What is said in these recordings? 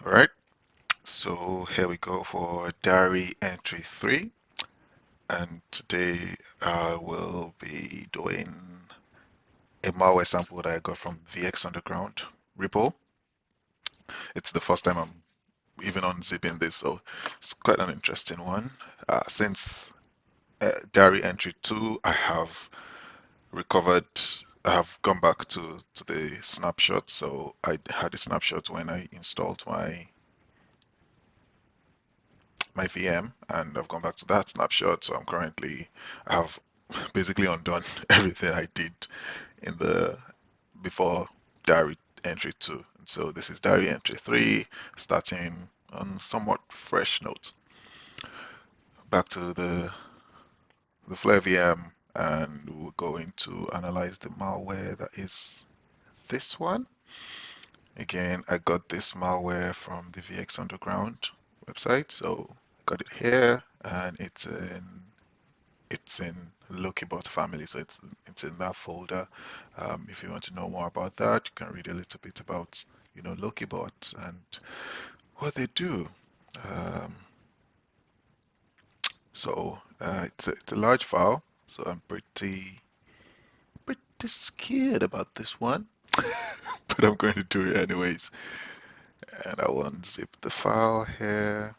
All right, so here we go for diary entry 3, and today I will be doing a malware sample that I got from VX Underground repo. It's the first time I'm even unzipping this, so it's quite an interesting one. Since diary entry 2, recovered, I have gone back to the snapshot, so I had a snapshot when I installed my VM, and I've gone back to that snapshot. So I have basically undone everything I did in the before diary entry 2. And so this is diary entry 3, starting on somewhat fresh note. Back to the Flare VM, and we're going to analyze the malware that is this one. Again, I got this malware from the VX Underground website, so got it here, and it's in Lokibot family, so it's in that folder. If you want to know more about that, you can read a little bit about Lokibot and what they do. Um, it's a large file, so I'm pretty scared about this one, but I'm going to do it anyways. And I will unzip the file here.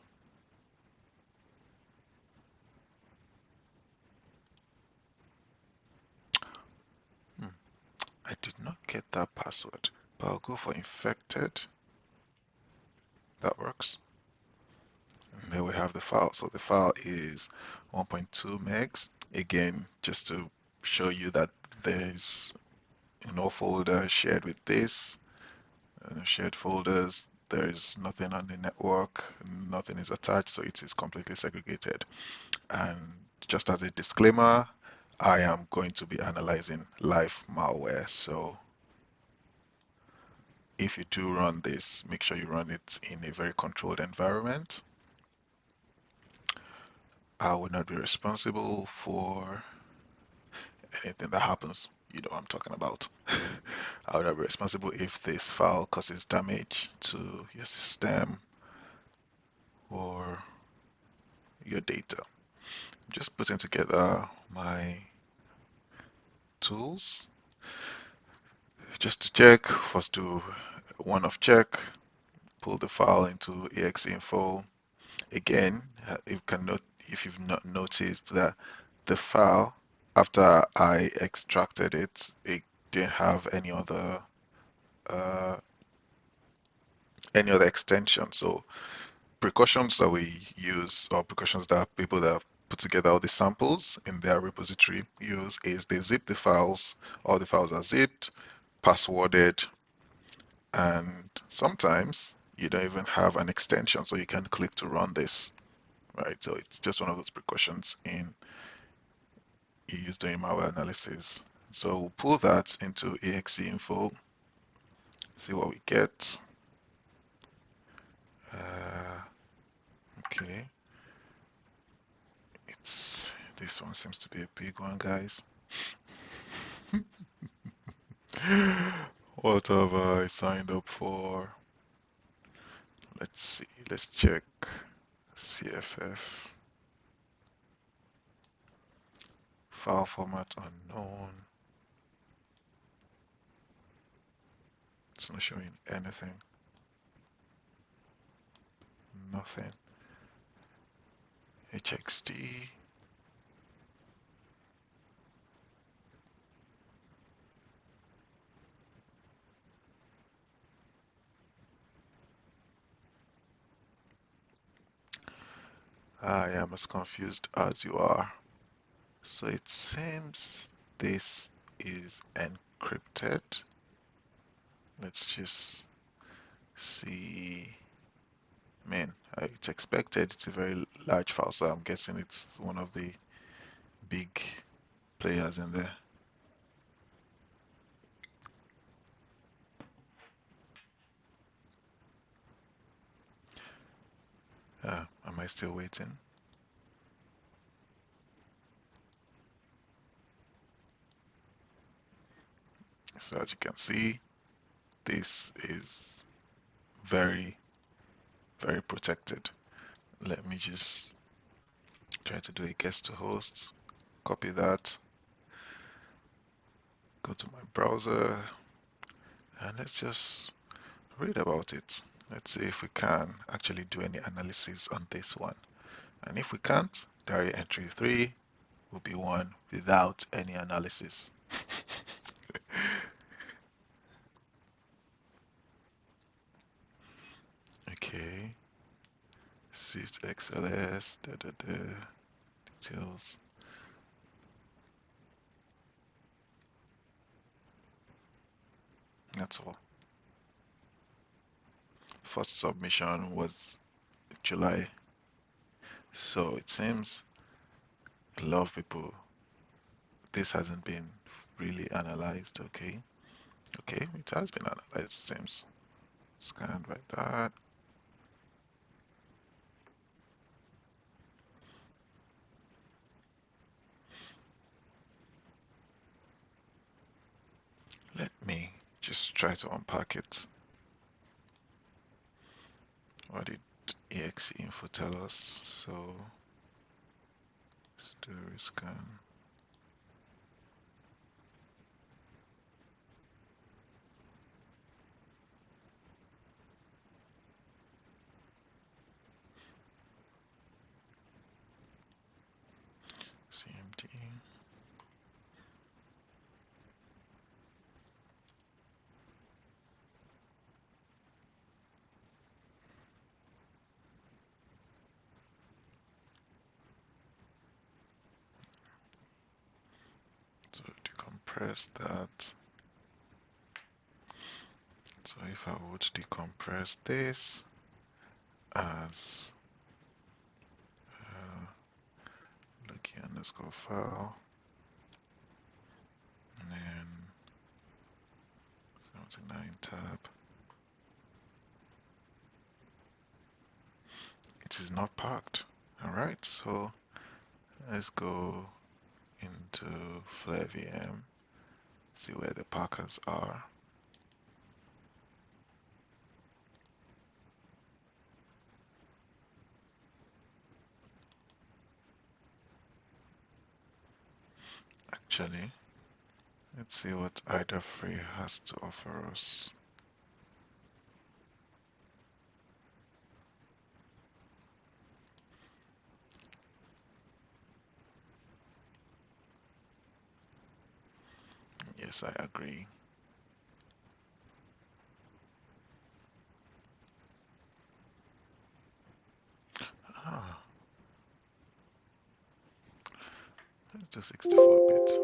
Hmm, I did not get that password, but I'll go for infected. That works. And there we have the file. So the file is 1.2 megs. Again, just to show you that there's no folder shared with this, shared folders. There's nothing on the network, nothing is attached, so it is completely segregated. And just as a disclaimer, I am going to be analyzing live malware. So if you do run this, make sure you run it in a very controlled environment. I will not be responsible for anything that happens. You know what I'm talking about. I will not be responsible if this file causes damage to your system or your data. I'm just putting together my tools just to check. First do one off check, pull the file into exeinfo. Again, if you've not noticed that the file, after I extracted it, it didn't have uh, any other extension. So precautions that we use, or precautions that people that have put together all the samples in their repository use, is they zip the files. All the files are zipped, passworded, and sometimes you don't even have an extension, so you can click to run this, right? So it's just one of those precautions you use during malware analysis. So we'll pull that into exeinfo, see what we get. Uh, okay, this one seems to be a big one, guys. What have I signed up for? Let's see, let's check CFF. File format unknown. It's not showing anything. Nothing. HXD. I am as confused as you are. So it seems this is encrypted. Let's just see. Man, it's expected. It's a very large file, so I'm guessing it's one of the big players in there. Am I still waiting? So as you can see, this is very very protected. Let me just try to do a guest to host. Copy that, go to my browser, and let's just read about it. Let's see if we can actually do any analysis on this one. And if we can't, diary entry 3 will be one without any analysis. Okay, Swift XLS, details. That's all. First submission was July. So it seems a lot of people, this hasn't been really analyzed. Okay. Okay, it has been analyzed, it seems. Scanned like that. Let me just try to unpack it. What did exe info tell us? So, let's do a rescan. CMD. So decompress that. So if I would decompress this as Loki file, and then 79 tab. It is not packed. Alright, so let's go into Flare VM, see where the packers are. Actually, let's see what either free has to offer us. Yes, I agree. Ah, let's do 64-bit.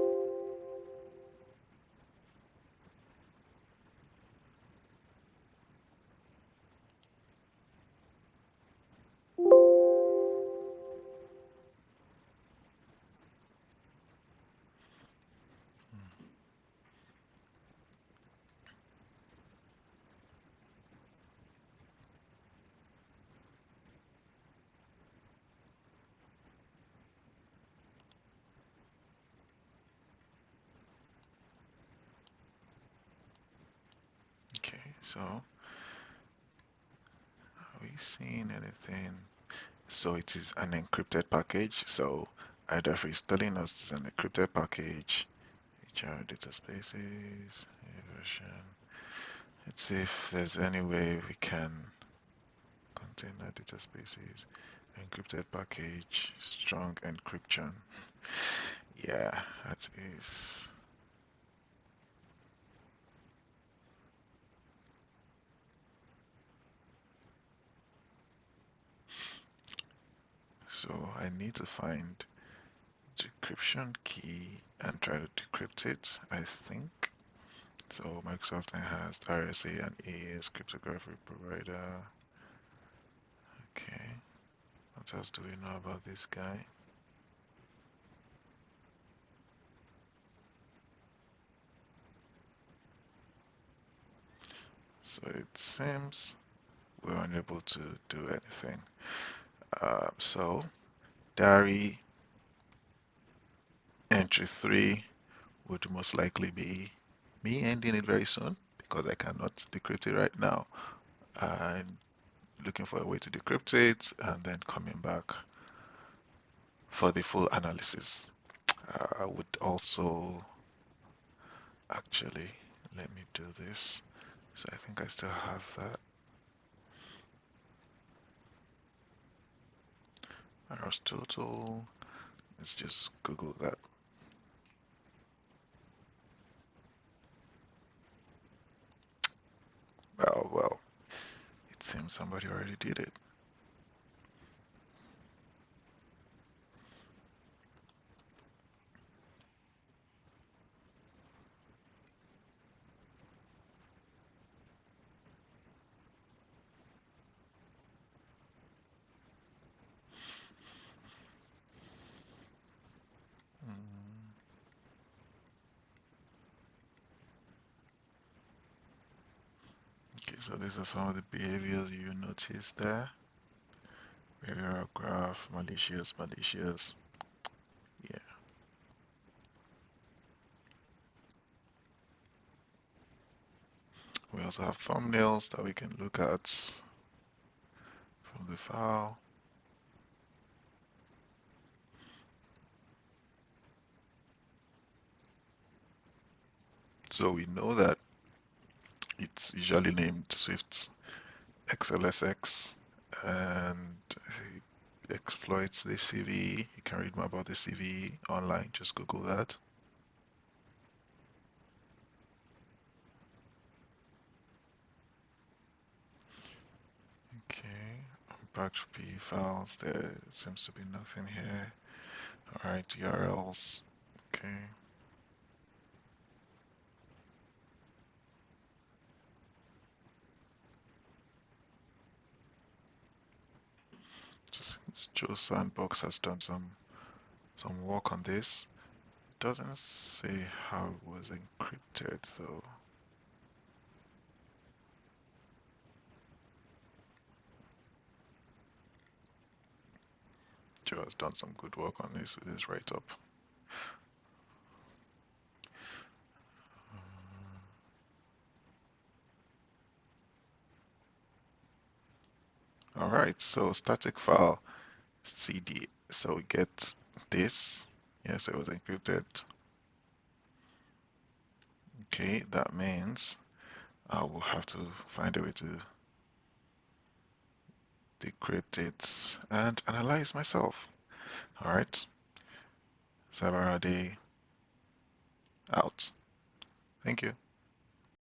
Okay, so are we seeing anything? So it is an encrypted package. So either free is telling us it's an encrypted package. HR data spaces, version. Let's see if there's any way we can container data spaces, encrypted package, strong encryption. Yeah, that is. So I need to find decryption key and try to decrypt it, I think. So Microsoft has RSA and AES cryptography provider. Okay. What else do we know about this guy? So it seems we're unable to do anything. So diary entry 3 would most likely be me ending it very soon because I cannot decrypt it right now. And looking for a way to decrypt it, and then coming back for the full analysis. I would also actually, let me do this. So I think I still have that. Errors total. Let's just Google that. Well, it seems somebody already did it. Mm, Okay, so these are some of the behaviors you notice there. Behavioral graph, malicious. Yeah. We also have thumbnails that we can look at from the file. So we know that it's usually named Swift XLSX, and it exploits the CV. You can read more about the CV online, just Google that. Okay, unpacked P files, there seems to be nothing here. Alright, URLs. Okay. Just since Joe Sandbox has done some work on this. Doesn't say how it was encrypted though. Joe has done some good work on this with his write-up. Alright, so static file CD. So we get this. Yeah, so it was encrypted. Okay, that means I will have to find a way to decrypt it and analyze myself. Alright, Cyber out. Thank you.